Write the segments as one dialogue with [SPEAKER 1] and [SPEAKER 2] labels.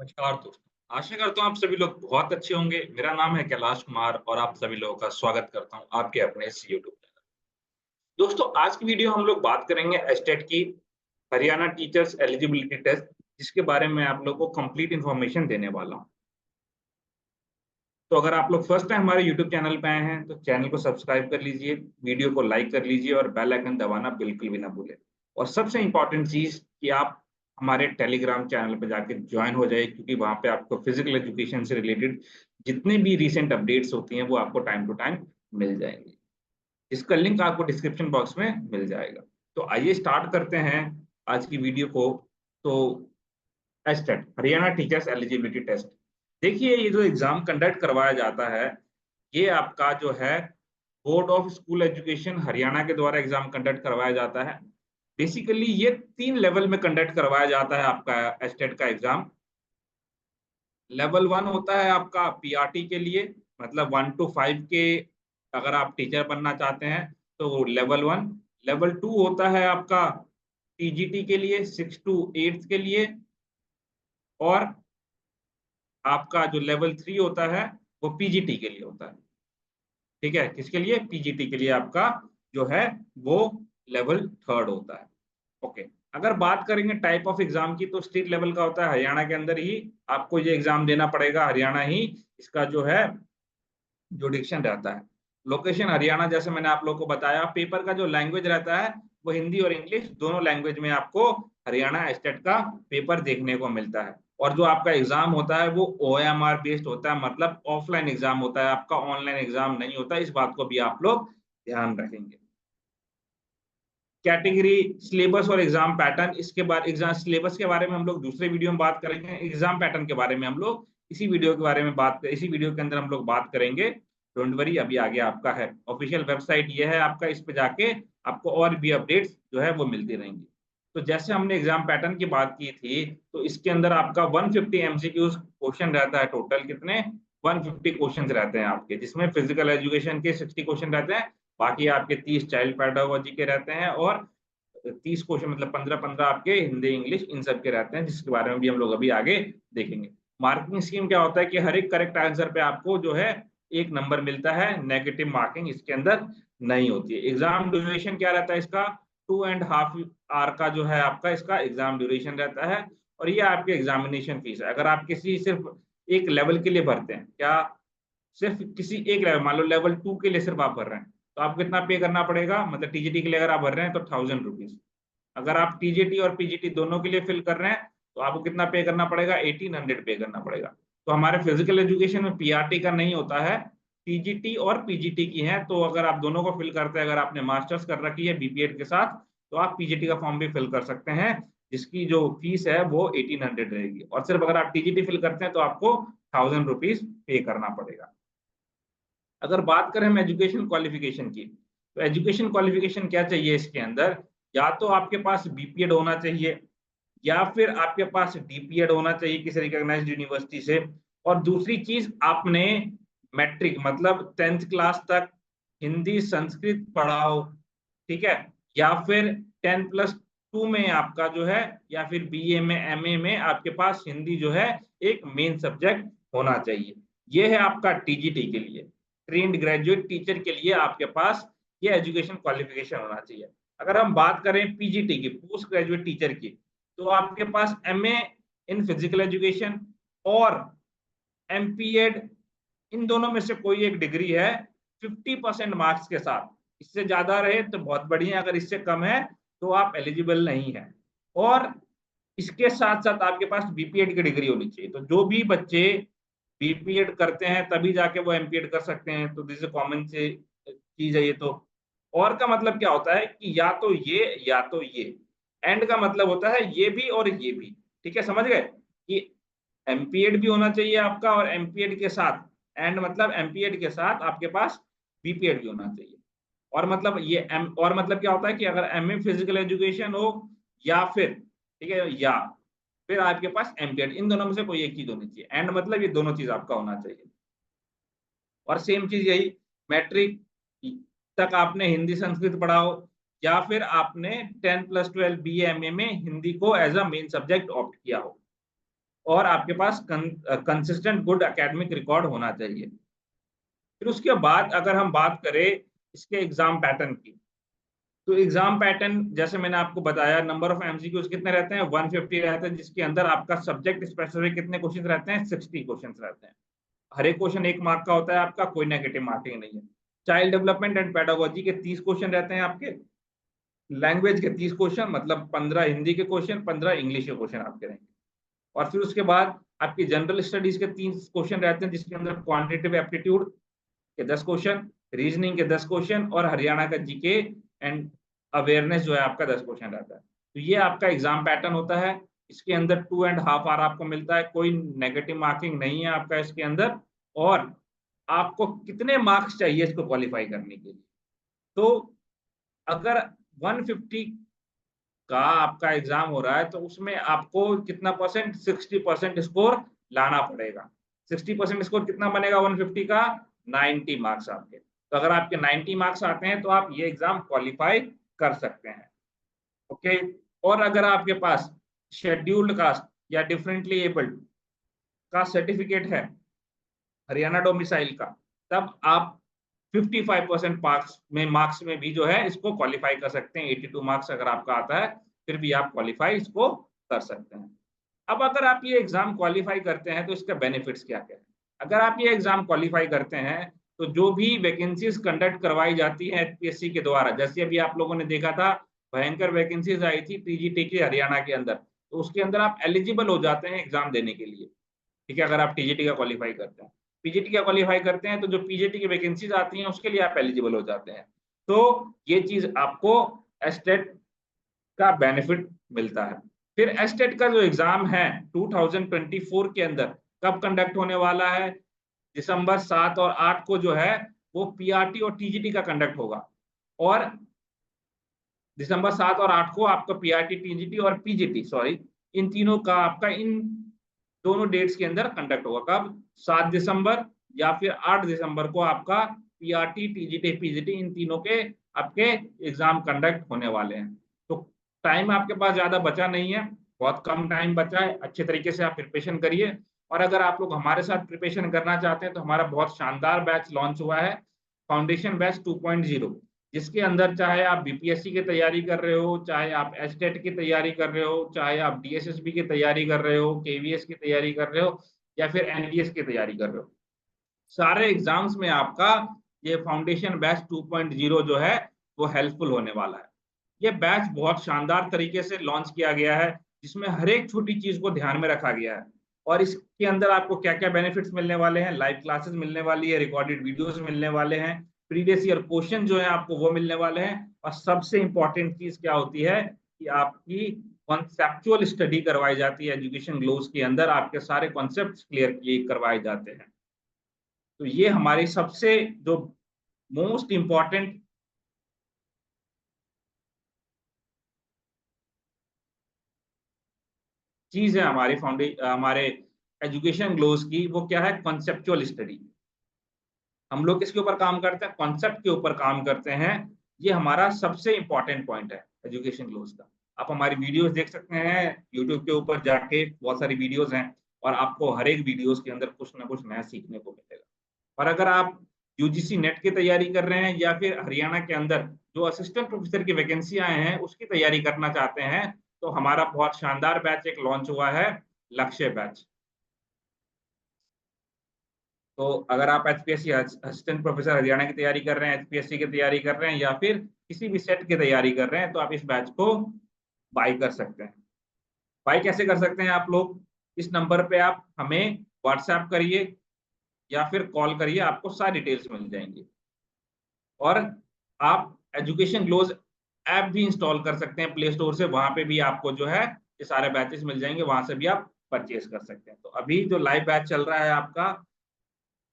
[SPEAKER 1] नमस्कार दोस्तों, आशा करता हूँ आप सभी लोग बहुत अच्छे होंगे। मेरा नाम है कैलाश कुमार और आप सभी लोगों का स्वागत करता हूँ आपके अपने इस यूट्यूब चैनल। दोस्तों, आज की वीडियो हम लोग बात करेंगे एस्टेट की, हरियाणा टीचर्स एलिजिबिलिटी टेस्ट, जिसके बारे में आप लोगों को कंप्लीट इन्फॉर्मेशन देने वाला हूँ। तो अगर आप लोग फर्स्ट टाइम हमारे यूट्यूब चैनल पे आए हैं तो चैनल को सब्सक्राइब कर लीजिए, वीडियो को लाइक कर लीजिए और बेल आइकन दबाना बिल्कुल भी ना भूलें। और सबसे इम्पोर्टेंट चीज़ कि आप हमारे टेलीग्राम चैनल पे जाके ज्वाइन हो जाइए, क्योंकि वहाँ पे आपको फिजिकल एजुकेशन से रिलेटेड जितने भी रीसेंट अपडेट्स होती हैं वो आपको टाइम टू टाइम मिल जाएंगी। इसका लिंक आपको डिस्क्रिप्शन बॉक्स में मिल जाएगा। तो आइए स्टार्ट करते हैं आज की वीडियो को। तो state Haryana teachers eligibility test, देखिए ये जो एग्जाम कंडक्ट करवाया जाता है, ये आपका जो है board of school education Haryana के द्वारा एग्जाम कंडक्ट करवाया जाता है। बेसिकली ये 3 लेवल में कंडक्ट करवाया जाता है आपका एस्टेट का एग्जाम। लेवल 1 होता है आपका पीआरटी के लिए, मतलब 1 टू 5 के, अगर आप टीचर बनना चाहते हैं तो लेवल 1। लेवल 2 होता है आपका टीजीटी के लिए, 6 टू 8 के लिए। और आपका जो लेवल 3 होता है वो पीजीटी के लिए होता है। ठीक है, किसके लिए? पीजीटी के लिए आपका जो है वो लेवल 3 होता है। ओके, अगर बात करेंगे टाइप ऑफ एग्जाम की, तो स्टेट लेवल का होता है, हरियाणा के अंदर ही आपको ये एग्जाम देना पड़ेगा, हरियाणा ही इसका जो है जुडिक्शन रहता है। लोकेशन हरियाणा, जैसे मैंने आप लोगों को बताया। पेपर का जो लैंग्वेज रहता है वो हिंदी और इंग्लिश दोनों लैंग्वेज में आपको हरियाणा स्टेट का पेपर देखने को मिलता है। और जो आपका एग्जाम होता है वो ओएमआर बेस्ड होता है, मतलब ऑफलाइन एग्जाम होता है आपका, ऑनलाइन एग्जाम नहीं होता। इस बात को भी आप लोग ध्यान रखेंगे। कैटेगरी, सिलेबस और एग्जाम पैटर्न, इसके बाद एग्जाम सिलेबस के बारे में हम लोग दूसरे वीडियो में बात करेंगे। एग्जाम पैटर्न के बारे में हम लोग इसी वीडियो के अंदर हम लोग बात करेंगे। डोंट वरी, अभी आगे आपका है ऑफिशियल वेबसाइट, ये है आपका, इस पे जाके आपको और भी अपडेट्स जो है वो मिलती रहेंगी। तो जैसे हमने एग्जाम पैटर्न की बात की थी, तो इसके अंदर आपका 150 एमसीक्यूज क्वेश्चन रहता है। टोटल कितने? 150 क्वेश्चन रहते हैं आपके, जिसमें फिजिकल एजुकेशन के 60 क्वेश्चन रहते हैं। बाकी आपके 30 चाइल्ड पेडागोजी के रहते हैं और 30 क्वेश्चन, मतलब 15-15 आपके हिंदी इंग्लिश इन सब के रहते हैं, जिसके बारे में भी हम लोग अभी आगे देखेंगे। मार्किंग स्कीम क्या होता है कि हर एक करेक्ट आंसर पे आपको जो है 1 नंबर मिलता है। नेगेटिव मार्किंग इसके अंदर नहीं होती है। एग्जाम ड्यूरेशन क्या रहता है इसका? 2.5 आवर का जो है आपका इसका एग्जाम ड्यूरेशन रहता है। और ये आपके एग्जामिनेशन फीस है। अगर आप किसी सिर्फ एक लेवल के लिए भरते हैं, क्या सिर्फ किसी एक लेवल, मान लो लेवल 2 के लिए सिर्फ आप भर रहे हैं, तो आपको कितना पे करना पड़ेगा? मतलब टीजीटी के लिए अगर आप भर रहे हैं तो 1000 रुपीज। अगर आप टीजीटी और पीजीटी दोनों के लिए फिल कर रहे हैं तो आपको कितना पे करना पड़ेगा? 1800 पे करना पड़ेगा। तो हमारे फिजिकल एजुकेशन में पीआरटी का नहीं होता है, टीजीटी और पीजीटी की है। तो अगर आप दोनों को फिल करते हैं, अगर आपने मास्टर्स कर रखी है बीपीएड के साथ, तो आप पीजीटी का फॉर्म भी फिल कर सकते हैं, जिसकी जो फीस है वो 1800 रहेगी। और सिर्फ अगर आप टीजीटी फिल करते हैं तो आपको 1000 रुपीज पे करना पड़ेगा। अगर बात करें हम एजुकेशन क्वालिफिकेशन की, तो एजुकेशन क्वालिफिकेशन क्या चाहिए इसके अंदर? या तो आपके पास बीपीएड होना चाहिए, या फिर आपके पास डीपीएड होना चाहिए किसी रिकॉग्नाइज्ड यूनिवर्सिटी से। और दूसरी चीज, आपने मैट्रिक मतलब 10th क्लास तक हिंदी संस्कृत पढ़ा हो, ठीक है, या फिर 10+2 में आपका जो है, या फिर बीए में एमए में आपके पास हिंदी जो है एक मेन सब्जेक्ट होना चाहिए। ये है आपका टीजीटी के लिए, ट्रेन्ड ग्रेजुएट टीचर के लिए आपके पास ये एजुकेशन क्वालिफिकेशन होना चाहिए। अगर हम बात करें पीजीटी की, पोस्ट ग्रेजुएट टीचर की, तो आपके पास एमए इन फिजिकल एजुकेशन और एमपीएड, इन दोनों में से कोई एक डिग्री है 50% मार्क्स के साथ। इससे ज्यादा रहे तो बहुत बढ़िया, अगर इससे कम है तो आप एलिजिबल नहीं है। और इसके साथ साथ आपके पास बीपीएड की डिग्री होनी चाहिए। तो जो भी बच्चे बीपीएड करते हैं तभी जाके वो एमपीएड कर सकते हैं। तो दिस कॉमन से चीज है ये। तो और का मतलब क्या होता है कि या तो ये या तो ये, एंड का मतलब होता है ये भी और ये भी। ठीक है, समझ गए कि एमपीएड भी होना चाहिए आपका, और एमपीएड के साथ, एंड मतलब एमपीएड के साथ आपके पास बीपीएड भी होना चाहिए। और मतलब ये एम, और मतलब क्या होता है कि अगर एमए फिजिकल एजुकेशन हो, या फिर, ठीक है, या फिर आपके पास एमपीएड, इन दोनों में से कोई एक चीज होनी चाहिए। एंड मतलब ये दोनों चीज आपका होना चाहिए। और सेम चीज यही, मैट्रिक तक आपने हिंदी संस्कृत पढ़ा हो, या फिर आपने 10+12 बीए एमए में हिंदी को as a main subject opt किया हो। और आपके पास कंसिस्टेंट गुड एकेडमिक रिकॉर्ड होना चाहिए। फिर उसके बाद अगर हम बात करें इसके एग्जाम पैटर्न की, तो एग्जाम पैटर्न जैसे मैंने आपको बताया, नंबर ऑफ एमसीक्यूज कितने रहते हैं, 150 रहते हैं, जिसके अंदर आपका सब्जेक्ट स्पेसिफिक कितने क्वेश्चन रहते हैं, 60 क्वेश्चन रहते हैं। हर एक क्वेश्चन 1 मार्क का होता है आपका, कोई नेगेटिव मार्किंग नहीं है। चाइल्ड डेवलपमेंट एंड पेडागोजी के 30 क्वेश्चन रहते हैं आपके, लैंग्वेज के 30 क्वेश्चन, मतलब 15 हिंदी के क्वेश्चन, 15 इंग्लिश के क्वेश्चन आपके रहेंगे। और फिर उसके बाद आपकी जनरल स्टडीज के 30 क्वेश्चन रहते हैं, जिसके अंदर क्वांटिटेटिव एप्टीट्यूड के 10 क्वेश्चन, रीजनिंग के 10 क्वेश्चन, और हरियाणा का जीके एंड अवेयरनेस जो है आपका 10 क्वेश्चन रहता है। तो ये आपका एग्जाम पैटर्न होता है। इसके अंदर 2.5 आवर आपको मिलता है, कोई नेगेटिव मार्किंग नहीं है आपका इसके अंदर। और आपको कितने मार्क्स चाहिए इसको क्वालिफाई करने के लिए, तो अगर 150 का आपका एग्जाम हो रहा है तो उसमें आपको कितना परसेंट, 60% स्कोर लाना पड़ेगा। 60% स्कोर कितना बनेगा 150 का, 90 मार्क्स आपके। तो अगर आपके 90 मार्क्स आते हैं तो आप ये एग्जाम क्वालिफाई कर सकते हैं। ओके। और अगर आपके पास शेड्यूल्ड कास्ट या डिफरेंटली एबल्ड का सर्टिफिकेट है हरियाणा डोमिसाइल का, तब आप 55% मार्क्स में भी जो है इसको क्वालिफाई कर सकते हैं। 82 मार्क्स अगर आपका आता है फिर भी आप क्वालिफाई इसको कर सकते हैं। अब अगर आप ये एग्जाम क्वालिफाई करते हैं तो इसका बेनिफिट्स क्या क्या है। अगर आप ये एग्जाम क्वालिफाई करते हैं तो जो भी वैकेंसीज कंडक्ट करवाई जाती है एचपीएससी के द्वारा, जैसे अभी आप लोगों ने देखा था भयंकर वैकेंसीज आई थी टीजीटी की हरियाणा के अंदर, तो उसके अंदर आप एलिजिबल हो जाते हैं एग्जाम देने के लिए। ठीक है, अगर आप टीजीटी का क्वालिफाई करते हैं, पीजीटी का क्वालिफाई करते हैं, तो जो पीजीटी की वैकेंसीज आती हैं उसके लिए आप एलिजिबल हो जाते हैं। तो ये चीज आपको एस्टेट का बेनिफिट मिलता है। फिर एस्टेट का जो एग्जाम है 2024 के अंदर कब कंडक्ट होने वाला है, दिसंबर 7 और 8 को जो है वो पीआरटी और टीजीटी का कंडक्ट होगा। और दिसंबर 7 और 8 को आपका पीआरटी, टीजीटी और पीजीटी, सॉरी, इन तीनों का आपका इन दोनों डेट्स के अंदर कंडक्ट होगा। कब, 7 दिसंबर या फिर 8 दिसंबर को आपका पीआरटी, टीजीटी, पीजीटी इन तीनों के आपके एग्जाम कंडक्ट होने वाले हैं। तो टाइम आपके पास ज्यादा बचा नहीं है, बहुत कम टाइम बचा है। अच्छे तरीके से आप प्रिपरेशन करिए। और अगर आप लोग हमारे साथ प्रिपरेशन करना चाहते हैं तो हमारा बहुत शानदार बैच लॉन्च हुआ है, फाउंडेशन बैच 2.0, जिसके अंदर चाहे आप बीपीएससी की तैयारी कर रहे हो, चाहे आप एचटेट की तैयारी कर रहे हो, चाहे आप डीएसएसबी की तैयारी कर रहे हो, केवीएस की तैयारी कर रहे हो, या फिर एनडीएस की तैयारी कर रहे हो, सारे एग्जाम्स में आपका ये फाउंडेशन बैच 2.0 जो है वो हेल्पफुल होने वाला है। ये बैच बहुत शानदार तरीके से लॉन्च किया गया है, जिसमें हर एक छोटी चीज को ध्यान में रखा गया है। और इसके अंदर आपको क्या क्या बेनिफिट्स मिलने वाले हैं, लाइव क्लासेस मिलने वाली है, रिकॉर्डेड वीडियोस मिलने वाले हैं, प्रीवियस ईयर क्वेश्चन जो है आपको वो मिलने वाले हैं, और सबसे इंपॉर्टेंट चीज क्या होती है कि आपकी कॉन्सेप्चुअल स्टडी करवाई जाती है। एजुकेशन ग्लोव्स के अंदर आपके सारे कॉन्सेप्ट क्लियर किए करवाए जाते हैं। तो ये हमारी सबसे जो मोस्ट इंपॉर्टेंट चीज है हमारे एजुकेशन ग्लोव्स की, वो क्या है, कॉन्सेप्चुअल स्टडी। हम लोग किसके ऊपर काम करते हैं, कॉन्सेप्ट के ऊपर काम करते हैं। ये हमारा सबसे इंपॉर्टेंट पॉइंट है एजुकेशन ग्लोव्स का। आप हमारी वीडियोस देख सकते हैं यूट्यूब के ऊपर जाके, बहुत सारी वीडियोस हैं, और आपको हर एक वीडियोस के अंदर कुछ ना कुछ नया सीखने को मिलेगा। और अगर आप यूजीसी नेट की तैयारी कर रहे हैं, या फिर हरियाणा के अंदर जो असिस्टेंट प्रोफेसर की वैकेंसी आए हैं उसकी तैयारी करना चाहते हैं, तो हमारा बहुत शानदार बैच एक लॉन्च हुआ है, लक्ष्य बैच। तो अगर आप एचपीएससी असिस्टेंट प्रोफेसर हरियाणा की तैयारी कर रहे हैं, एचपीएससी की तैयारी कर रहे हैं, या फिर किसी भी सेट की तैयारी कर रहे हैं, तो आप इस बैच को बाय कर सकते हैं। बाय कैसे कर सकते हैं आप लोग, इस नंबर पे आप हमें व्हाट्सएप करिए या फिर कॉल करिए, आपको सारी डिटेल्स मिल जाएंगी। और आप एजुकेशन ग्लोव्स ऐप भी इंस्टॉल कर सकते हैं प्ले स्टोर से, वहां पे भी आपको जो है ये सारे बैचेस मिल जाएंगे, वहां से भी आप परचेज कर सकते हैं। तो अभी जो लाइव बैच चल रहा है आपका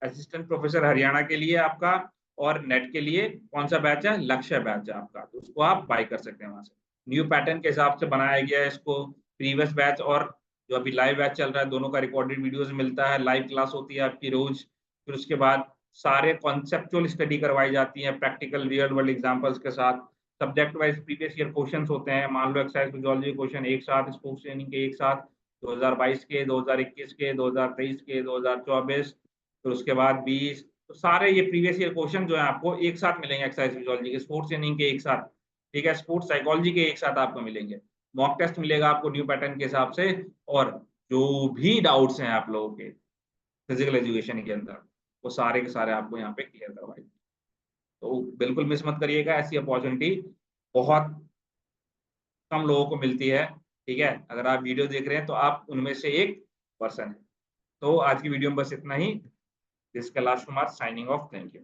[SPEAKER 1] असिस्टेंट प्रोफेसर हरियाणा के लिए आपका, और नेट के लिए कौन सा बैच है, लक्ष्य बैच है आपका, तो उसको आप बाय कर सकते हैं वहां से। न्यू पैटर्न के हिसाब से बनाया गया है इसको। प्रीवियस बैच और जो अभी लाइव बैच चल रहा है, दोनों का रिकॉर्डेड वीडियोस मिलता है, लाइव क्लास होती है आपकी रोज। फिर उसके बाद सारे कॉन्सेप्चुअल स्टडी करवाई जाती है प्रैक्टिकल रियल वर्ल्ड एग्जांपल्स के साथ। Subject wise previous year questions होते हैं, मान लो एक्सरसाइज फिजियोलॉजी क्वेश्चन एक साथ, स्पोर्ट्स ट्रेनिंग के एक साथ, 2022 के, 2021 के, 2023 के, 2024, फिर उसके बाद 20, तो सारे ये प्रीवियस ईयर क्वेश्चन जो है आपको एक साथ मिलेंगे एक्सरसाइज फिजियोलॉजी के, स्पोर्ट्स ट्रेनिंग के एक साथ, ठीक है, स्पोर्ट्स साइकोलॉजी के एक साथ आपको मिलेंगे। मॉक टेस्ट मिलेगा आपको न्यू पैटर्न के हिसाब से, और जो भी डाउट्स हैं आप लोगों के फिजिकल एजुकेशन के अंदर, वो सारे के सारे आपको यहाँ पे क्लियर करवाएंगे। तो बिल्कुल मिस मत करिएगा, ऐसी अपॉर्चुनिटी बहुत कम लोगों को मिलती है, ठीक है। अगर आप वीडियो देख रहे हैं तो आप उनमें से एक पर्सन है। तो आज की वीडियो में बस इतना ही। This Kailash Kumar signing off, thank you.